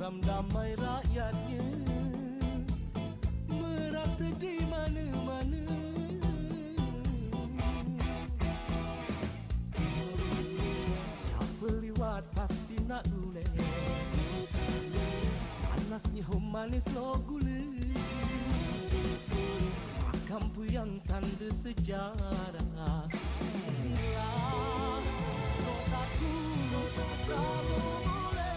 program damai rakyatnya merata di mana-mana. Siapa lewat pasti nak luleh, panasnya humanis lo gula, kampung yang tanda sejarah. Inilah kotaku, kamu boleh.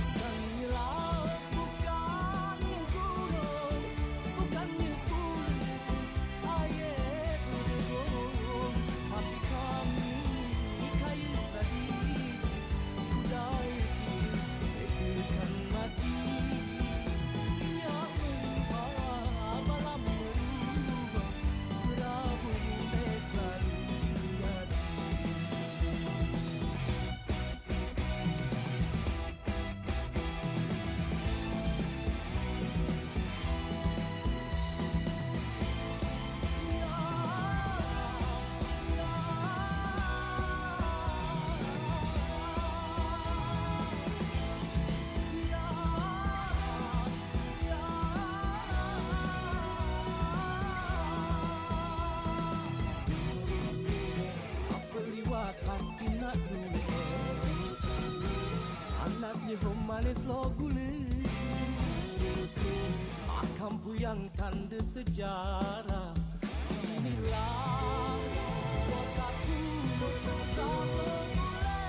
Bukannya laut, bukannya gunung, bukannya pulau, air berdegong, tapi kami kaya tradisi budaya kita tekan mati. Minyak melimpah, malam berubah, berabu mulai selalu dilihat. Siapa lewat pasti nak duleh, panasnya humanis lo gula, kampung yang tanda sejarah. Inilah kotaku, kamu boleh.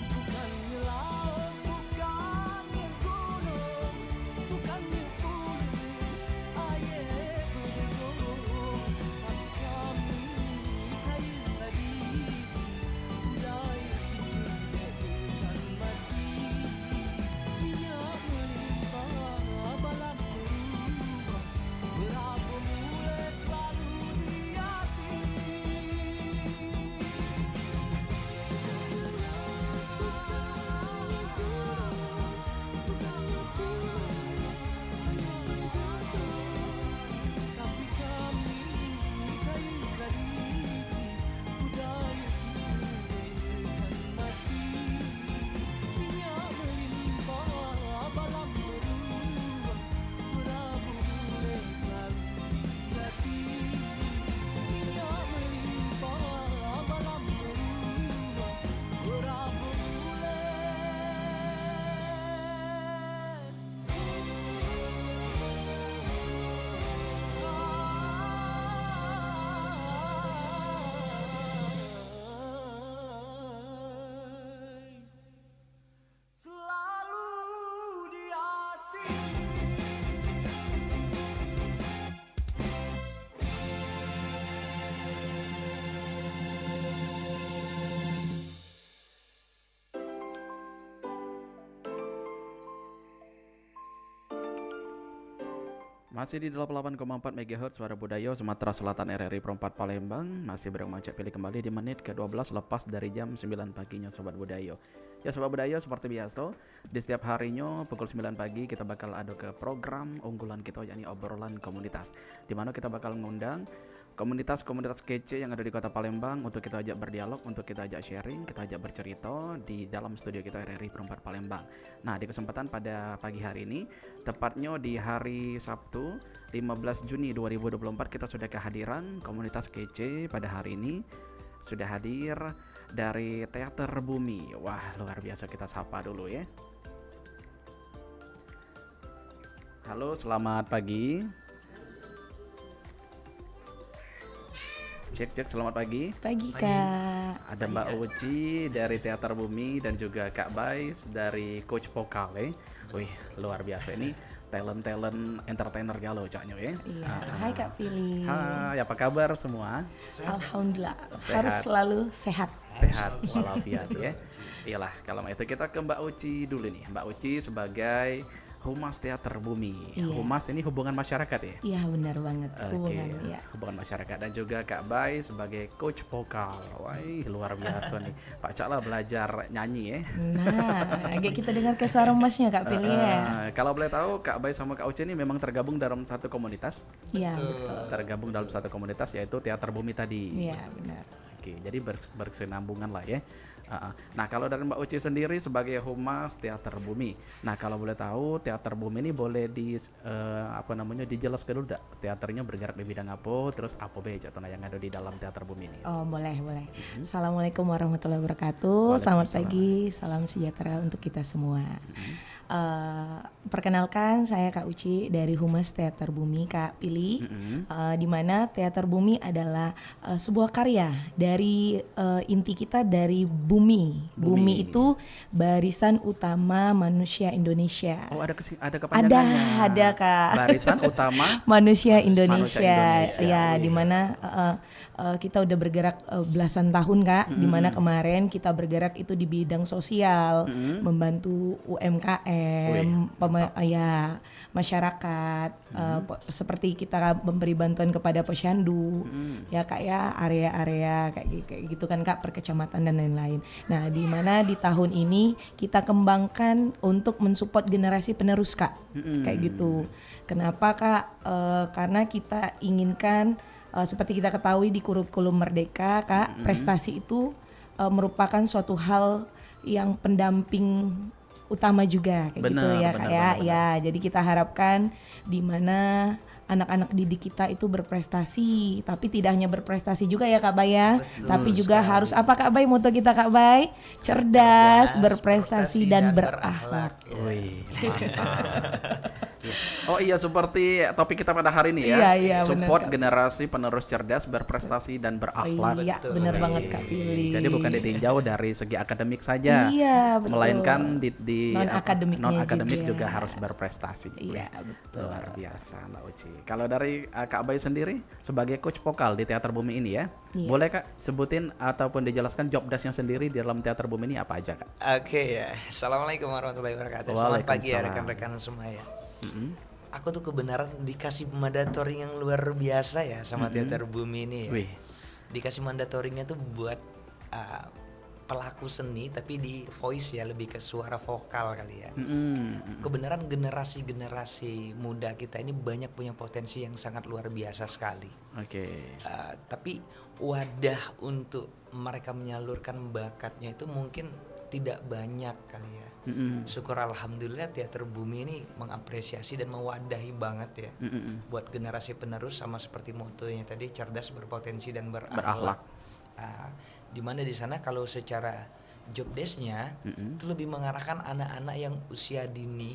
Bukannya laut, bukannya gunung, bukannya pulau, air berdegong, tapi kami kaya tradisi budaya kita tekan mati. Minyak melimpah, malam berubah, berabu mulai selalu di hati. Bukannya gunung, bukannya pulau, air berdegong, tapi kami kaya tradisi budaya kita tekan mati. Minyak melimpah, malam berubah, berabu mulai selalu di hati. Minyak melimpah, malam berubah, berabu mulai. Selalu di hati. Masih di 88,4 MHz Suara Budaya Sumatera Selatan RRI Perempat Palembang. Masih bareng Macet Pilih kembali di menit ke-12 lepas dari jam 9 paginya Sobat Budaya. Ya Sobat Budaya, seperti biasa di setiap harinya pukul 9 pagi kita bakal ada ke program unggulan kita, yakni obrolan komunitas, di mana kita bakal ngundang komunitas-komunitas kece yang ada di Kota Palembang untuk kita ajak berdialog, untuk kita ajak sharing, kita ajak bercerita di dalam studio kita RRI Perempat Palembang. Nah, di kesempatan pada pagi hari ini, tepatnya di hari Sabtu 15 Juni 2024, kita sudah kehadiran komunitas kece pada hari ini. Sudah hadir dari Teater Bumi. Wah, luar biasa, kita sapa dulu ya. Halo, selamat pagi. Cek, selamat pagi. Pagi Kak. Ada Mbak Uci dari Teater Bumi dan juga Kak Bais dari Coach Vokal. Wih, luar biasa, ini talent entertainer galau caknya ya. Iya. Hai Kak Pili. Hai, apa kabar semua? Alhamdulillah. Sehat. Harus selalu sehat. Sehat walafiat ya. Iyalah, kalau itu kita ke Mbak Uci dulu nih. Mbak Uci sebagai Humas Teater Bumi. Iya. Humas ini hubungan masyarakat ya? Iya benar banget. Hubungan ya. Hubungan masyarakat. Dan juga Kak Bay sebagai coach vokal. Wah, luar biasa nih. Pak Cak lah belajar nyanyi ya. Nah, agak kita dengar ke suara emasnya Kak Pili ya. Kalau boleh tahu, Kak Bay sama Kak Uci ini memang tergabung dalam satu komunitas. Iya betul. Tergabung dalam satu komunitas yaitu Teater Bumi tadi. Iya benar. Oke, jadi berkesinambungan lah ya. Nah, kalau dari Mbak Uci sendiri sebagai Humas Teater Bumi. Nah, kalau boleh tahu Teater Bumi ini boleh dijelaskan dulu enggak? Teaternya bergerak di bidang apa, terus apa beja atau yang ada di dalam Teater Bumi ini? Oh, boleh. Assalamualaikum warahmatullahi wabarakatuh. Selamat pagi, salam sejahtera untuk kita semua. Perkenalkan, saya Kak Uci dari Humas Teater Bumi, Kak Pili. Di mana Teater Bumi adalah sebuah karya dari inti kita dari bumi. Bumi itu barisan utama manusia Indonesia. Oh, ada kepanjangannya. Ada Kak. Barisan utama manusia Indonesia. Indonesia. Ya, Oh, di mana kita udah bergerak belasan tahun Kak. Di mana kemarin kita bergerak itu di bidang sosial, membantu UMKM, masyarakat, seperti kita memberi bantuan kepada posyandu, ya Kak ya, area-area kayak gitu kan Kak, per kecamatan dan lain-lain. Nah, di mana di tahun ini kita kembangkan untuk mensupport generasi penerus Kak, kayak gitu. Kenapa Kak? Karena kita inginkan, seperti kita ketahui di kurikulum Merdeka Kak, prestasi itu merupakan suatu hal yang pendamping utama juga kayak gitu ya Kak ya. Ya, jadi kita harapkan di mana anak-anak didik kita itu berprestasi, tapi tidak hanya berprestasi juga ya Kak Bay ya, tapi juga harus apa Kak Bay, moto kita Kak Bay? Cerdas, berprestasi dan berakhlak. Wih, mantap. Oh iya, seperti topik kita pada hari ini ya. Iya, support bener, generasi penerus cerdas, berprestasi dan berakhlak. Iya, benar banget Kak Pili. Jadi bukan ditinjau dari segi akademik saja, Iya, betul. melainkan di non-akademiknya juga harus berprestasi. Iya, betul. Luar biasa Mbak Uci. Kalau dari Kak Bay sendiri sebagai coach vokal di Teater Bumi ini ya, boleh Kak sebutin ataupun dijelaskan job desk-nya sendiri di dalam Teater Bumi ini apa aja Kak? Oke ya, assalamualaikum warahmatullahi wabarakatuh. Selamat pagi ya rekan-rekan semua ya. Aku tuh kebenaran dikasih mandatory yang luar biasa ya sama Teater Bumi ini ya. Wih. Dikasih mandatory-nya tuh buat pelaku seni tapi di voice ya, lebih ke suara vokal kali ya. Kebenaran generasi muda kita ini banyak punya potensi yang sangat luar biasa sekali. Oke. Tapi wadah untuk mereka menyalurkan bakatnya itu mungkin tidak banyak kali ya. Syukur alhamdulillah Teater Bumi ini mengapresiasi dan mewadahi banget ya buat generasi penerus, sama seperti motonya tadi, cerdas, berpotensi dan berakhlak. Di mana di sana kalau secara job desk-nya itu lebih mengarahkan anak-anak yang usia dini,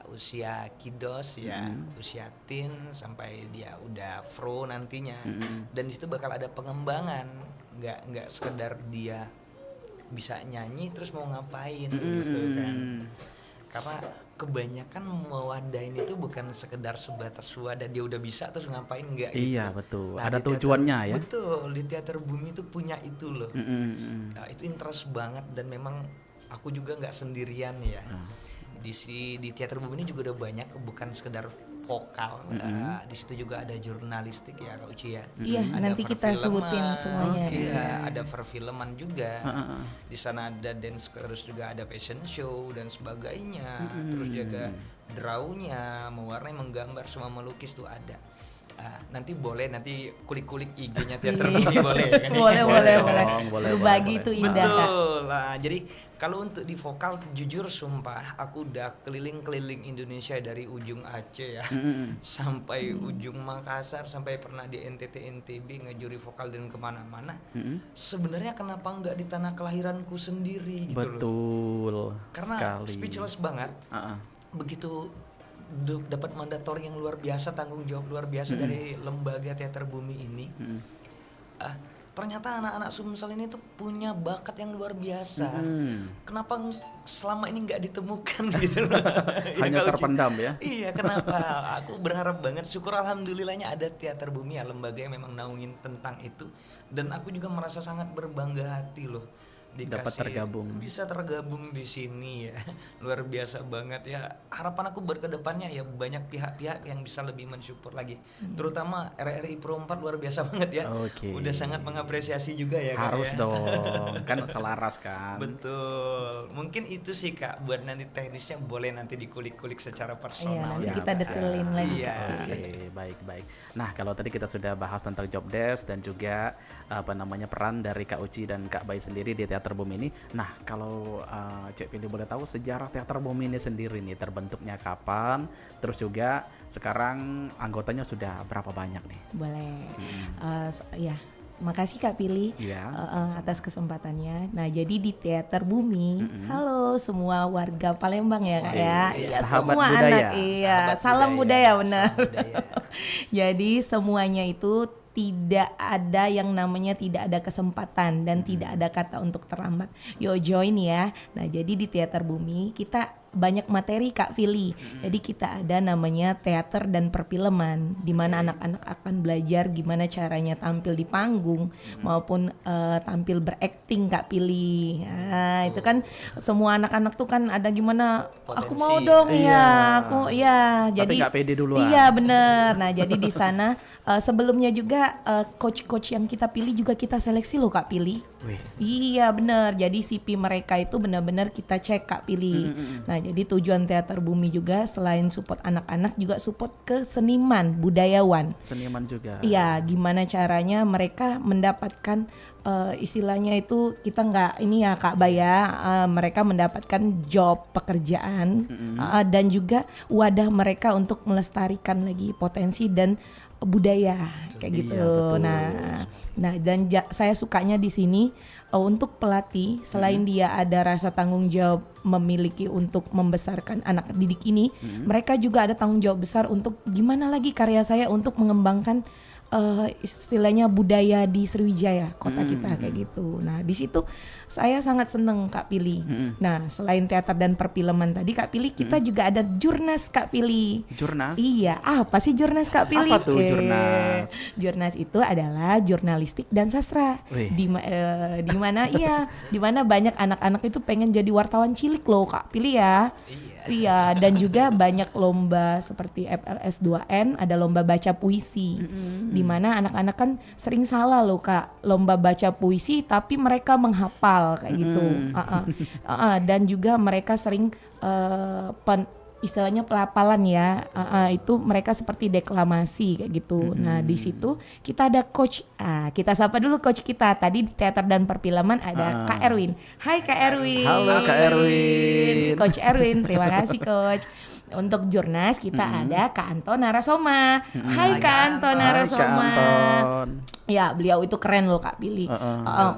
usia kidos ya, usia teen sampai dia udah pro nantinya. Dan di situ bakal ada pengembangan, nggak sekedar dia bisa nyanyi terus mau ngapain gitu kan. Karena kebanyakan mewadahin itu bukan sekedar sebatas wadah dia udah bisa terus ngapain, enggak gitu. Iya betul, Nah, ada di tujuannya teater, ya. Betul, di Teater Bumi itu punya itu loh. Nah, itu interest banget dan memang aku juga nggak sendirian ya. Di Teater Bumi ini juga udah banyak, bukan sekedar vokal. Di situ juga ada jurnalistik ya Kak Uci ya. Iya, Ada nanti kita sebutin semuanya. Iya, ada perfilman juga. Di sana ada dance, terus juga ada fashion show dan sebagainya. Terus juga draw-nya, mewarnai, menggambar, semua melukis tuh ada. Nanti kulik-kulik IG-nya Teater Bumi boleh kan? boleh. Berbagi itu indah Kak. Betul lah. Jadi kalau untuk di vokal, jujur sumpah aku udah keliling-keliling Indonesia dari ujung Aceh ya sampai ujung Makassar, sampai pernah di NTT NTB ngejuri vokal dan kemana-mana. Sebenarnya kenapa nggak di tanah kelahiranku sendiri gitu loh? Betul. Karena sekali. speechless banget. Begitu dapat mandatori yang luar biasa, tanggung jawab luar biasa dari lembaga Teater Bumi ini. Ternyata anak-anak Sumsel ini tuh punya bakat yang luar biasa. Kenapa selama ini nggak ditemukan gitu loh? Hanya terpendam ya? Iya, kenapa? Aku berharap banget. Syukur alhamdulillahnya ada Teater Bumi ya, lembaga yang memang naungin tentang itu. Dan aku juga merasa sangat berbangga hati loh dapat tergabung. bisa tergabung di sini ya. Luar biasa banget ya. Harapan aku buat kedepannya ya banyak pihak-pihak yang bisa lebih mensupport lagi, terutama RRI Pro 4 luar biasa banget ya. Oke. Udah sangat mengapresiasi juga ya Kak, Harus ya. dong, kan selaras kan. Betul. Mungkin itu sih Kak, buat nanti teknisnya boleh nanti dikulik-kulik secara Iya, personal. nanti Siap, kita siap. detailin lagi Iya. Kak. Oke, baik. Nah, kalau tadi kita sudah bahas tentang job desk dan juga peran dari Kak Uci dan Kak Bayi sendiri di Teater Bumi ini. Nah, kalau Cek Pili boleh tahu sejarah Teater Bumi ini sendiri nih terbentuknya kapan? Terus juga sekarang anggotanya sudah berapa banyak nih? Boleh. Ya, makasih Kak Pili Iya, atas kesempatannya. Nah, jadi di Teater Bumi, halo semua warga Palembang ya Kak ya. Iya, Iya, sahabat semua budaya. anak. Iya, Sahabat salam budaya salam benar. budaya. Jadi semuanya itu tidak ada yang namanya tidak ada kesempatan dan tidak ada kata untuk terlambat. Yo join ya. Nah, jadi di Teater Bumi kita banyak materi Kak Fili. Jadi kita ada namanya teater dan perfilman di mana anak-anak akan belajar gimana caranya tampil di panggung maupun tampil berakting Kak Pili. Nah, itu kan semua anak-anak tuh kan ada gimana aku mau Potensi. dong Iya. ya, aku ya. Tapi Jadi nggak pede duluan. Iya, bener. Nah, jadi di sana sebelumnya juga coach-coach yang kita pilih juga kita seleksi loh Kak Pili. Wih. Iya bener. Jadi CP mereka itu benar-benar kita cek Kak Pili. Nah, jadi tujuan Teater Bumi juga selain support anak-anak juga support ke seniman, budayawan. Seniman juga. Iya, gimana caranya mereka mendapatkan istilahnya itu kita nggak ini ya Kak Baya, mereka mendapatkan job pekerjaan dan juga wadah mereka untuk melestarikan lagi potensi dan budaya kayak Iya, gitu. betul. Nah dan saya sukanya di sini untuk pelatih selain dia ada rasa tanggung jawab memiliki untuk membesarkan anak didik ini, mereka juga ada tanggung jawab besar untuk gimana lagi karya saya untuk mengembangkan istilahnya budaya di Sriwijaya kota kita kayak gitu. Nah di situ saya sangat seneng Kak Pili. Nah selain teater dan perfilman tadi Kak Pili kita juga ada jurnas Kak Pili. Jurnas? Iya, apa sih jurnas Kak Pili? Apa tuh jurnas? Jurnas itu adalah jurnalistik dan sastra. Wih. Di mana iya, di mana banyak anak-anak itu pengen jadi wartawan cilik loh Kak Pili ya. Iya, dan juga banyak lomba seperti FLS 2N, ada lomba baca puisi. Di mana anak-anak kan sering salah loh Kak, lomba baca puisi tapi mereka menghafal kayak gitu. Dan juga mereka sering istilahnya pelapalan ya, itu mereka seperti deklamasi kayak gitu. Nah di situ kita ada coach, kita sapa dulu coach kita tadi di teater dan perfilman ada Kak Erwin. Hai Kak Erwin. Halo Kak Erwin. Coach Erwin, terima kasih coach. Untuk jurnas kita ada Kak Anton Narasoma. Hai Kak Anton Hai, Narasoma. Kak Anton. Ya beliau itu keren loh Kak Billy.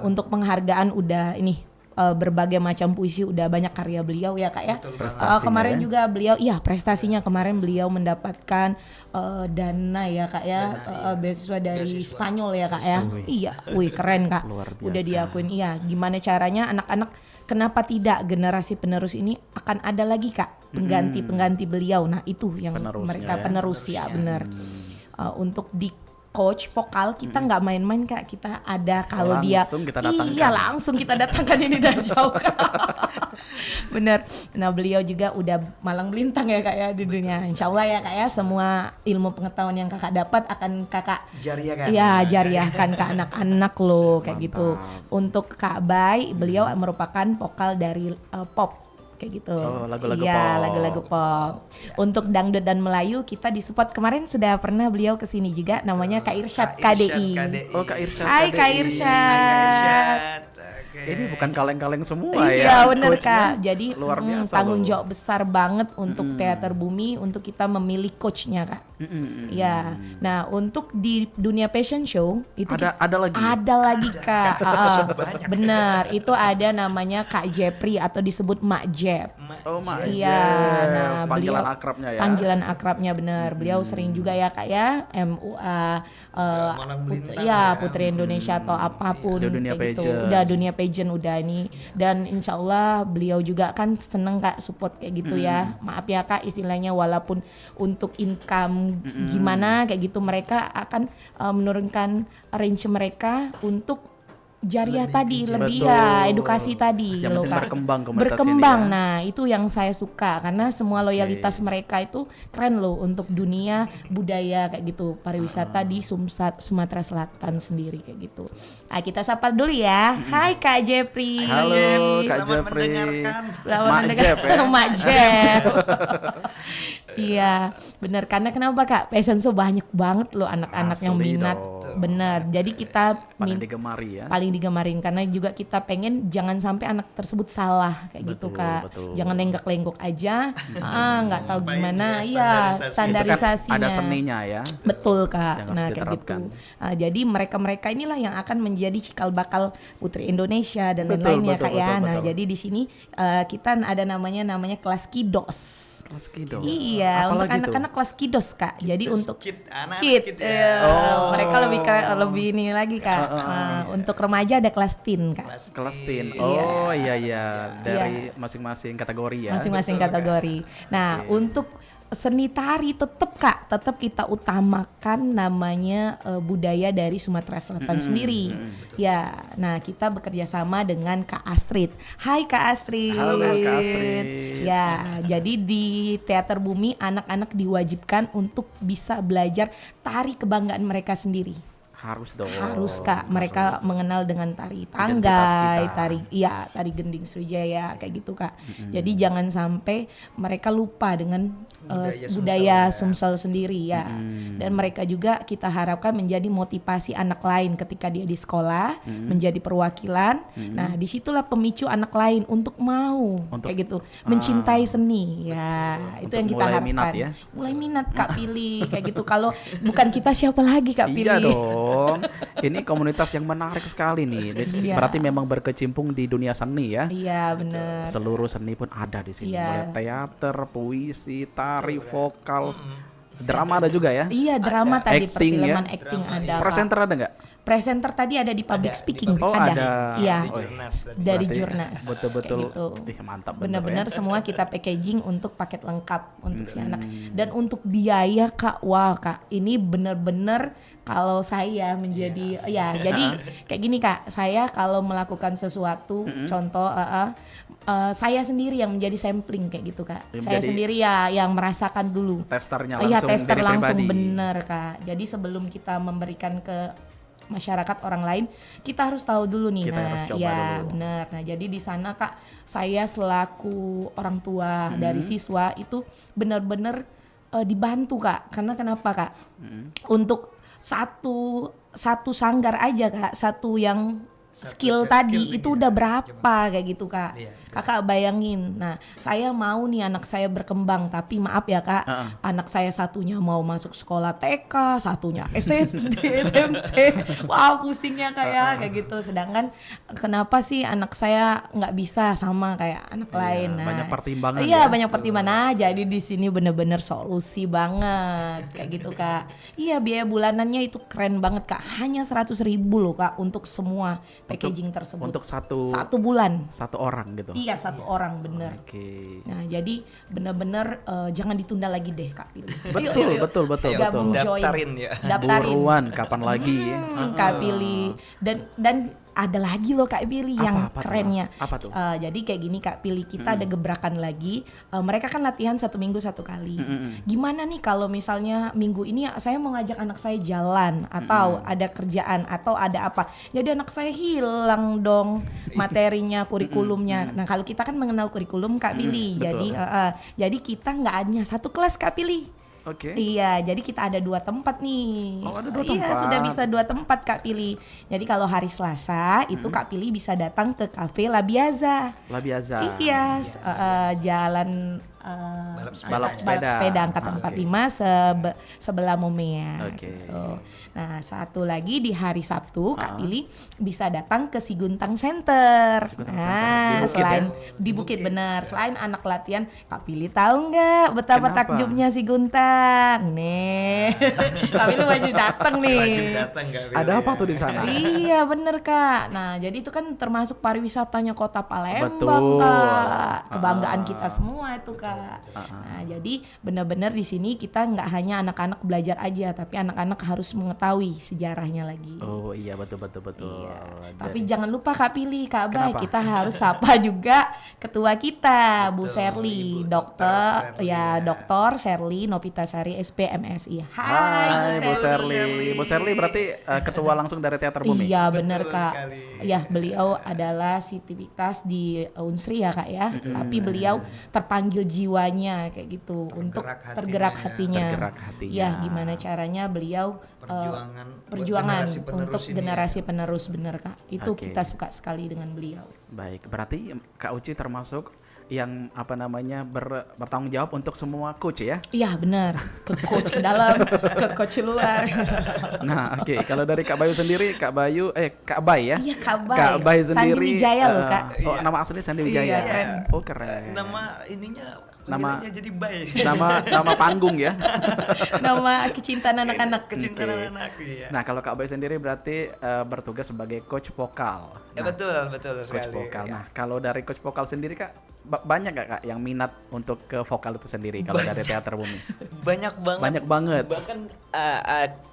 Untuk penghargaan udah ini berbagai macam puisi udah banyak karya beliau ya Kak ya. Prestasinya Kemarin ya. juga beliau prestasinya kemarin beliau mendapatkan dana ya Kak ya, beasiswa dari Beasiswa. Spanyol ya Kak ya. Iya, wih keren Kak. Luar biasa. Udah diakuin. Iya, gimana caranya anak-anak kenapa tidak generasi penerus ini akan ada lagi Kak pengganti beliau. Nah, itu yang Penerusnya mereka ya. penerus ya benar. Untuk di coach vokal kita nggak main-main Kak, kita ada kalau dia Langsung kita datangkan. iya langsung kita datangkan ini dari jauh Kak. Bener. Nah beliau juga udah malang melintang ya Kak ya di dunia. Insya Allah ya Kak ya, semua ilmu pengetahuan yang Kakak dapat akan Kakak Jariah kan? iya jariahkan ke anak-anak loh kayak gitu. Untuk Kak Bay beliau merupakan vokal dari pop kayak gitu. Oh, lagu-lagu iya, pop. lagu-lagu pop. Untuk dangdut dan Melayu kita di support kemarin sudah pernah beliau kesini juga namanya Kak Irsyad KDI. Oh, Kak Irsyad Hai KDI. Kak Irsyad. Oke. Ini bukan kaleng-kaleng semua ya. Iya bener coachnya. Kak. Jadi luar biasa tanggung loh. jawab besar banget untuk Teater Bumi untuk kita memilih coachnya Kak. Iya. Nah untuk di dunia fashion show itu Ada lagi. ada lagi Kak. Bener. Itu ada namanya Kak Jepri atau disebut Mak Jep. Oh, Mak Iya, Jep. nah Panggilan beliau akrabnya ya. Panggilan akrabnya bener. Beliau sering juga ya Kak ya MUA Malang Melintang ya ya. Putri Indonesia atau apapun Udah dunia kayak gitu. pageant. Udah dunia pageant udah ini dan insya Allah beliau juga kan seneng Kak support kayak gitu ya. Maaf ya Kak istilahnya walaupun untuk income gimana kayak gitu mereka akan menurunkan range mereka untuk jariah Lebih tadi, ke lebih jariah. ya Betul. edukasi tadi Yang loh penting Kak. berkembang komunitas Berkembang, ini ya. nah itu yang saya suka karena semua loyalitas mereka itu keren loh untuk dunia budaya kayak gitu, pariwisata di Sumatera Selatan sendiri kayak gitu. Nah kita sapa dulu ya. Hai Kak Jepri. Halo Kak Selamat Jepri. mendengarkan. Selamat Mak mendengar- Jep ya. Mak Jep. Iya, benar. Karena kenapa Kak? Passion Show banyak banget loh anak-anak yang Asli minat. dong. Benar. Jadi kita Paling digemari ya. paling digemarin karena juga kita pengen jangan sampai anak tersebut salah kayak gitu Betul, Kak. betul. Jangan lenggak-lenggok aja. Nggak tahu Ngapain gimana. ya, Iya, Itu kan standarisasinya. ada seninya ya. Betul Kak. Yang harus Nah kayak diterapkan. gitu. Jadi mereka-mereka inilah yang akan menjadi cikal bakal Putri Indonesia dan Betul, lain-lainnya betul, Kak ya. betul, Nah betul. jadi di sini kita ada namanya kelas Kidos. Kelas Kidos. Iya, Apalagi untuk tuh? anak-anak kelas Kidos Kak. Jadi untuk anak Kid, ya. mereka lebih ini lagi Kak. Untuk remaja ada kelas teen Kak. Kelas teen. Iya. Oh iya dari masing-masing kategori ya. Masing-masing kategori. Nah, untuk seni tari tetap kita utamakan namanya budaya dari Sumatera Selatan sendiri. Ya, nah kita bekerja sama dengan Kak Astrid. Hai Kak Astrid. Halo, Kak Astrid. Ya, jadi di Teater Bumi anak-anak diwajibkan untuk bisa belajar tari kebanggaan mereka sendiri. Harus dong. Harus Kak, mereka mengenal dengan tari Identitas tanggai, kita. tari gending Sriwijaya kayak gitu Kak. Jadi jangan sampai mereka lupa dengan budaya Sumsel sendiri ya. Dan mereka juga kita harapkan menjadi motivasi anak lain ketika dia di sekolah, menjadi perwakilan. Nah, disitulah pemicu anak lain untuk mau kayak gitu, mencintai seni ya. Itu Untuk yang kita mulai harapkan. minat ya. Mulai minat Kak Pilih kayak gitu. Kalau bukan kita siapa lagi Kak Pilih? Iya dong. Ini komunitas yang menarik sekali nih. Iya. Berarti memang berkecimpung di dunia seni ya. Iya benar. Seluruh seni pun ada di sini. Iya. Mulai teater, puisi, tari, vokal, drama ada juga ya. Iya drama tadi Acting perfilman ya. acting ada. Kak. Presenter ada nggak? Presenter tadi ada di public Ada, di speaking public Oh, ada. ada. Iya. Di Jurnas tadi. Dari Berarti Jurnas. betul-betul. Kayak gitu. Ih, mantap bener Benar-benar ya. semua kita packaging untuk paket lengkap untuk si anak. Dan untuk biaya Kak, wah Kak, ini benar-benar kalau saya menjadi ya jadi kayak gini Kak, saya kalau melakukan sesuatu contoh saya sendiri yang menjadi sampling kayak gitu Kak. Yang Saya jadi- sendiri ya yang merasakan dulu. Testernya Iya, langsung tester dari langsung pribadi. bener Kak. Jadi sebelum kita memberikan ke masyarakat orang lain, kita harus tahu dulu nih. Kita Nah, harus coba ya dulu. bener. Nah, jadi di sana Kak, saya selaku orang tua dari siswa itu benar-benar dibantu Kak. Karena kenapa Kak? Untuk satu sanggar aja Kak, satu yang skill tadi itu udah berapa kayak gitu Kak. Iya, Kakak bayangin. Nah, saya mau nih anak saya berkembang, tapi maaf ya Kak, anak saya satunya mau masuk sekolah TK, satunya SD, SMP. Wah, pusingnya Kak ya kayak gitu. Sedangkan kenapa sih anak saya nggak bisa sama kayak anak lain? Nah, banyak pertimbangan Iya, ya. banyak pertimbangan. Nah, jadi di sini bener-bener solusi banget kayak gitu Kak. Iya, biaya bulanannya itu keren banget Kak. Hanya 100.000 loh Kak untuk semua packaging tersebut. Untuk satu bulan. satu orang gitu. Iya, satu orang bener. Oke. Nah, jadi bener-bener jangan ditunda lagi deh Kak Pilih. Betul. Gabung join. Daftarin ya. Daftarin. Buruan kapan lagi? Kak Pilih. Dan ada lagi loh Kak Pilih yang Apa tuh? kerennya. Apa tuh? Jadi kayak gini Kak Pilih, kita ada gebrakan lagi. Mereka kan latihan 1 minggu 1 kali. Gimana nih kalau misalnya minggu ini saya mau ngajak anak saya jalan atau ada kerjaan atau ada apa? Jadi anak saya hilang dong materinya, kurikulumnya. Nah kalau kita kan mengenal kurikulum Kak Pilih. betul. Jadi kita nggak hanya satu kelas Kak Pilih. Oke. Iya, jadi kita ada 2 tempat nih. Oh, ada 2 Iya, tempat. sudah bisa 2 tempat Kak Pilih. Jadi kalau hari Selasa itu Kak Pilih bisa datang ke Cafe Labiaza. Labiaza. Iya, jalan Balap sepeda. angkatan 45 sebelah Momea. Oke. Gitu. Nah, satu lagi di hari Sabtu Kak Pilih bisa datang ke Siguntang Center. Siguntang Nah, Center. Di Bukit selain ya? di Bukit benar, selain anak latihan, Kak Pilih tahu nggak betapa Kenapa? takjubnya Siguntang? Nih, Kak Pilih wajib datang nih. Wajib datang nggak? Ada apa tuh di sana? Iya bener Kak. Nah jadi itu kan termasuk pariwisatanya kota Palembang Betul. Kak. Kebanggaan kita semua itu Kak. Kak. Nah, jadi benar-benar di sini kita nggak hanya anak-anak belajar aja, tapi anak-anak harus mengetahui sejarahnya lagi. Oh iya, betul. Iya. Jadi- Tapi jangan lupa Kak Pilih, Kak Bay, Kenapa? kita harus sapa juga ketua kita, Bu Betul, Serly, Ibu dokter, Dr. Serly, ya ya. Dr. Serly Nopitasari SPMSI. Hai Bu Serly. Serly. Bu Serly berarti ketua langsung dari Teater Bumi. Iya Betul benar Kak. sekali. Ya beliau adalah sitivitas di Unsri ya Kak ya. Tapi beliau terpanggil jiwanya kayak gitu untuk tergerak hatinya. Tergerak hatinya. Ya gimana caranya beliau Perjuangan buat perjuangan generasi penerus untuk ini generasi penerus bener Kak. Itu Oke. kita suka sekali dengan beliau. Baik, berarti Kak Uci termasuk yang bertanggung jawab untuk semua coach ya. Iya benar. Ke coach dalam, ke coach luar. Nah, oke. Kalau dari Kak Bayu sendiri, Kak Bay ya. Iya Kak Bay. Kak Bay Sandi sendiri. Wijaya loh Kak. Oh, Iya. nama asli Sandi Iya, Wijaya. keren. Oh, keren. Nama ininya Nama- panggilannya jadi Bay. nama panggung ya. Nama kecintaan anak-anak. Kecintaan Oke. anak ya. Nah, kalau Kak Bay sendiri berarti bertugas sebagai coach vokal. Ya, Nah, betul coach sekali. vokal. Ya. Nah, kalau dari coach vokal sendiri Kak, banyak gak Kak yang minat untuk ke vokal itu sendiri kalau dari Teater Bumi? Banyak banget. Banyak banget. Bahkan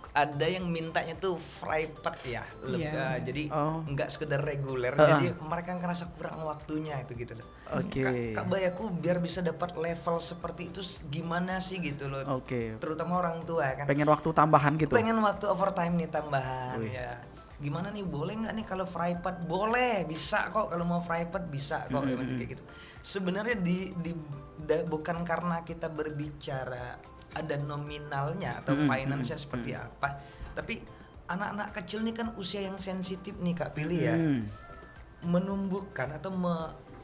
ada yang mintanya tuh free part ya. Iya. Jadi Oh. nggak sekedar reguler. Heeh. Jadi mereka ngerasa kurang waktunya itu gitu loh. Oke. Kak Bay, aku biar bisa dapat level seperti itu gimana sih gitu loh. Oke. Terutama orang tua kan. Pengen waktu tambahan gitu. Pengen waktu overtime nih tambahan Wih. ya. Gimana nih, boleh nggak nih kalau free part? Boleh, bisa kok kalau mau free part bisa kok kayak gitu. Sebenarnya bukan karena kita berbicara ada nominalnya atau finance-nya seperti apa, tapi anak-anak kecil nih kan usia yang sensitif nih Kak Pilih ya. Menumbuhkan atau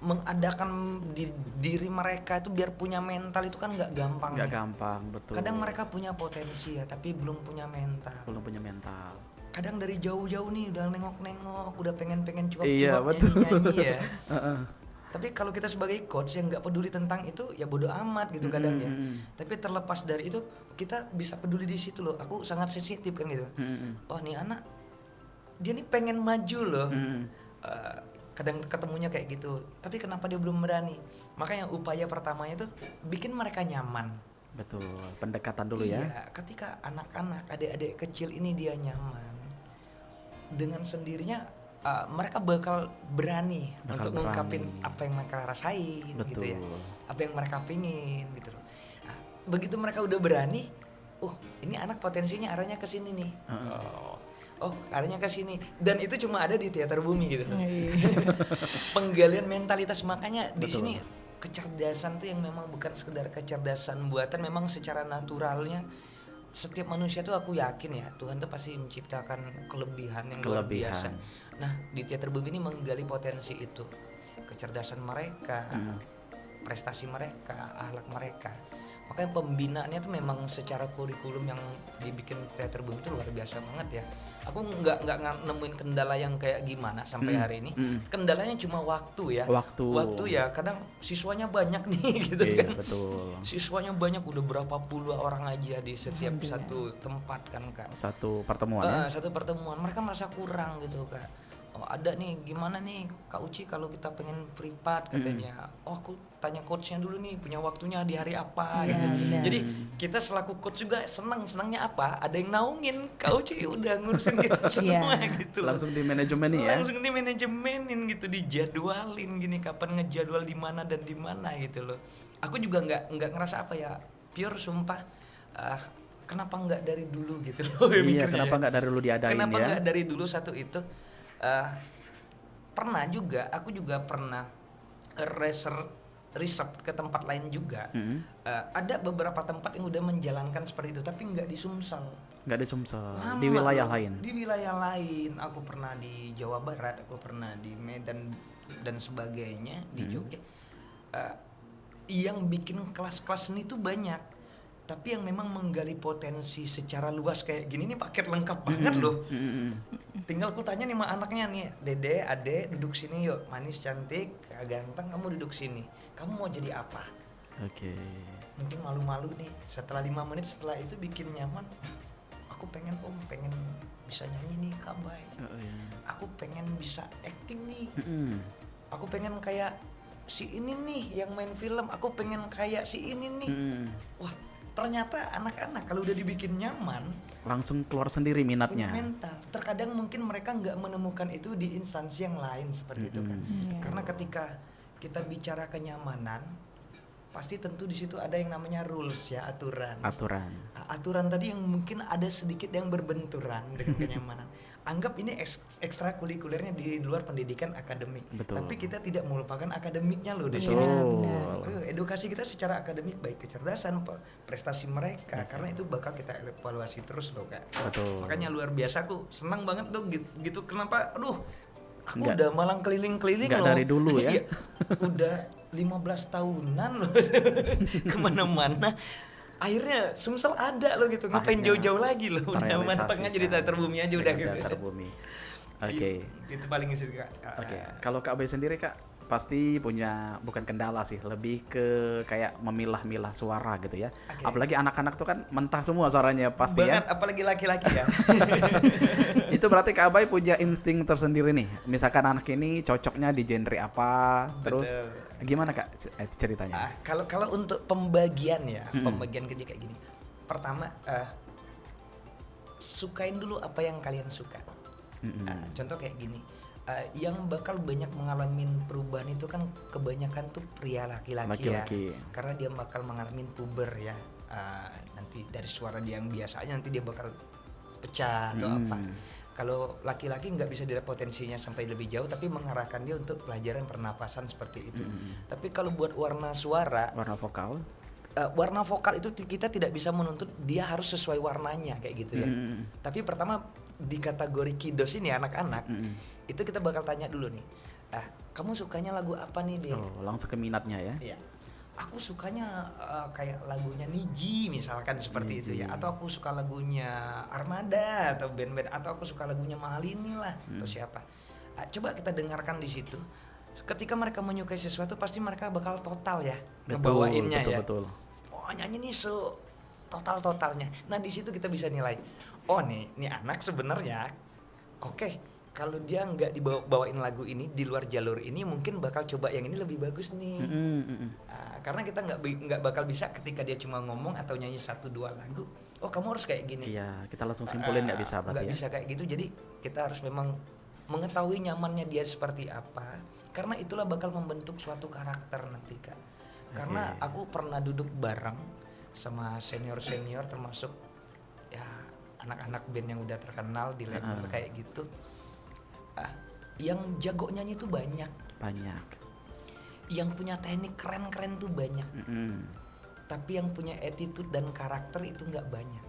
mengadakan diri mereka itu biar punya mental itu kan nggak gampang. Nggak ya. gampang, betul. Kadang mereka punya potensi ya, tapi belum punya mental. belum punya mental. Kadang dari jauh-jauh nih udah nengok-nengok, udah pengen cuap-cuap Iya, betul. nyanyi-nyanyi ya. Tapi kalau kita sebagai coach yang nggak peduli tentang itu ya bodo amat gitu kadang ya. Tapi terlepas dari itu kita bisa peduli di situ loh. Aku sangat sensitif kan gitu. Oh nih anak dia nih pengen maju loh. Kadang ketemunya kayak gitu. Tapi kenapa dia belum berani? Makanya upaya pertamanya tuh bikin mereka nyaman. Betul. Pendekatan dulu Iya, ya. ketika anak-anak, adik-adik kecil ini dia nyaman, dengan sendirinya mereka bakal berani Bakal untuk berani. ngungkapin apa yang mereka rasain gitu ya, Betul. apa yang mereka pingin gitu loh. Nah, begitu mereka udah berani, ini anak potensinya arahnya ke sini nih. Oh, arahnya ke sini. Dan itu cuma ada di Teater Bumi gitu loh. Penggalian mentalitas, makanya di Betul. sini kecerdasan tuh yang memang bukan sekedar kecerdasan buatan, memang secara naturalnya setiap manusia tuh aku yakin ya Tuhan tuh pasti menciptakan kelebihan yang luar biasa. Nah di Teater Bumi ini menggali potensi itu, kecerdasan mereka, prestasi mereka, akhlak mereka. Makanya pembinaannya tuh memang secara kurikulum yang dibikin Teater Bumi itu luar biasa banget ya. Aku nggak nemuin kendala yang kayak gimana sampai hari ini. Kendalanya cuma waktu ya. Waktu ya. Kadang siswanya banyak nih gitu Iya, kan. betul. Siswanya banyak, udah berapa puluh orang aja di setiap satu tempat kan Kak. Satu pertemuan ya. Satu pertemuan mereka merasa kurang gitu Kak. Oh ada nih, gimana nih Kak Uci kalau kita pengen free part katanya. Oh aku tanya coachnya dulu nih, punya waktunya di hari apa Iya, gitu. benar. Jadi kita selaku coach juga senangnya apa? Ada yang naungin, Kak Uci udah ngurusin kita semua gitu loh. Langsung di manajemen ya. Langsung di manajemenin gitu, dijadwalin gini kapan ngejadwal di mana dan di mana gitu loh. Aku juga nggak ngerasa apa ya, pure sumpah. Kenapa nggak dari dulu gitu loh? Iya, mikirnya kenapa ya. nggak dari dulu diadain Kenapa ya? nggak dari dulu satu itu? Aku juga pernah riset ke tempat lain juga. Ada beberapa tempat yang udah menjalankan seperti itu, tapi nggak di Sumsel. Nggak di Sumsel, Lama di wilayah loh. lain. Di wilayah lain, aku pernah di Jawa Barat, aku pernah di Medan dan sebagainya, di Jogja. Yang bikin kelas-kelas seni tuh banyak, tapi yang memang menggali potensi secara luas kayak gini nih paket lengkap banget loh. Tinggal ku tanya nih sama anaknya nih, Dede, Ade, duduk sini yuk, manis, cantik, ganteng, kamu duduk sini. Kamu mau jadi apa? Oke. Mungkin malu-malu nih. Setelah 5 menit setelah itu bikin nyaman. Aku pengen pengen bisa nyanyi nih Kak Bay. Oh, iya. Aku pengen bisa acting nih. Mm-mm. Aku pengen kayak si ini nih yang main film, aku pengen kayak si ini nih. Wah, ternyata anak-anak kalau udah dibikin nyaman Langsung keluar sendiri punya minatnya. mental. Terkadang mungkin mereka nggak menemukan itu di instansi yang lain seperti itu kan. Karena ketika kita bicara kenyamanan, pasti tentu di situ ada yang namanya rules ya, aturan. Aturan. Aturan tadi yang mungkin ada sedikit yang berbenturan dengan kenyamanan. Anggap ini ekstrakurikulernya di luar pendidikan akademik. Betul. Tapi kita tidak melupakan akademiknya loh di Iya, sini. Betul. Edukasi kita secara akademik baik kecerdasan, prestasi mereka, karena itu bakal kita evaluasi terus loh Kak. Betul. Makanya luar biasa, aku senang banget tuh gitu. Kenapa? Aduh, aku Nggak- udah malang keliling-keliling nggak loh. dari dulu ya. Iya, udah 15 tahunan loh kemana-mana. Akhirnya Sumsel ada loh gitu, ngapain Akhirnya jauh-jauh lagi loh, udah terrealisasikan. mantengnya jadi teater bumi aja udah gitu. Teater bumi. Oke. Itu paling isi Kak. Oke, kalau Kak Bay sendiri Kak pasti punya bukan kendala sih, lebih ke kayak memilah-milah suara gitu ya. Oke. Apalagi anak-anak tuh kan mentah semua suaranya pasti Banget, ya. apalagi laki-laki ya. Itu berarti Kak Bay punya insting tersendiri nih. Misalkan anak ini cocoknya di genre apa, terus Betul. gimana Kak ceritanya? Kalau untuk pembagian ya, pembagian kerja kayak gini. Pertama, sukain dulu apa yang kalian suka. Contoh kayak gini, yang bakal banyak mengalami perubahan itu kan kebanyakan tuh pria laki-laki ya, Laki-laki. karena dia bakal mengalami puber ya. Nanti dari suara dia yang biasanya nanti dia bakal pecah atau apa. Kalau laki-laki nggak bisa dilihat potensinya sampai lebih jauh, tapi mengarahkan dia untuk pelajaran pernapasan seperti itu. Tapi kalau buat warna suara, Warna vokal. warna vokal itu kita tidak bisa menuntut dia harus sesuai warnanya kayak gitu ya. Tapi pertama di kategori kidos ini anak-anak, itu kita bakal tanya dulu nih, kamu sukanya lagu apa nih Dek? Oh, langsung ke minatnya ya. Iya. Aku sukanya kayak lagunya Niji misalkan seperti itu ya, atau aku suka lagunya Armada atau band-band, atau aku suka lagunya Mahalini lah atau siapa. Coba kita dengarkan di situ. Ketika mereka menyukai sesuatu pasti mereka bakal total ya ngebawainnya ya. Betul. Oh nyanyi nih totalnya. Nah di situ kita bisa nilai. Oh nih anak sebenarnya oke. Kalau dia nggak dibawain lagu ini di luar jalur ini, mungkin bakal coba yang ini lebih bagus nih. Karena kita nggak bakal bisa ketika dia cuma ngomong atau nyanyi 1-2 lagu. Oh kamu harus kayak gini. Iya, kita langsung simpulin nggak bisa berarti Nggak ya. bisa kayak gitu. Jadi kita harus memang mengetahui nyamannya dia seperti apa. Karena itulah bakal membentuk suatu karakter nanti Kak. Karena aku pernah duduk bareng sama senior-senior termasuk ya anak-anak band yang udah terkenal di label kayak gitu. Yang jago nyanyi tuh banyak. Yang punya teknik keren-keren tuh banyak. Tapi yang punya attitude dan karakter itu nggak banyak.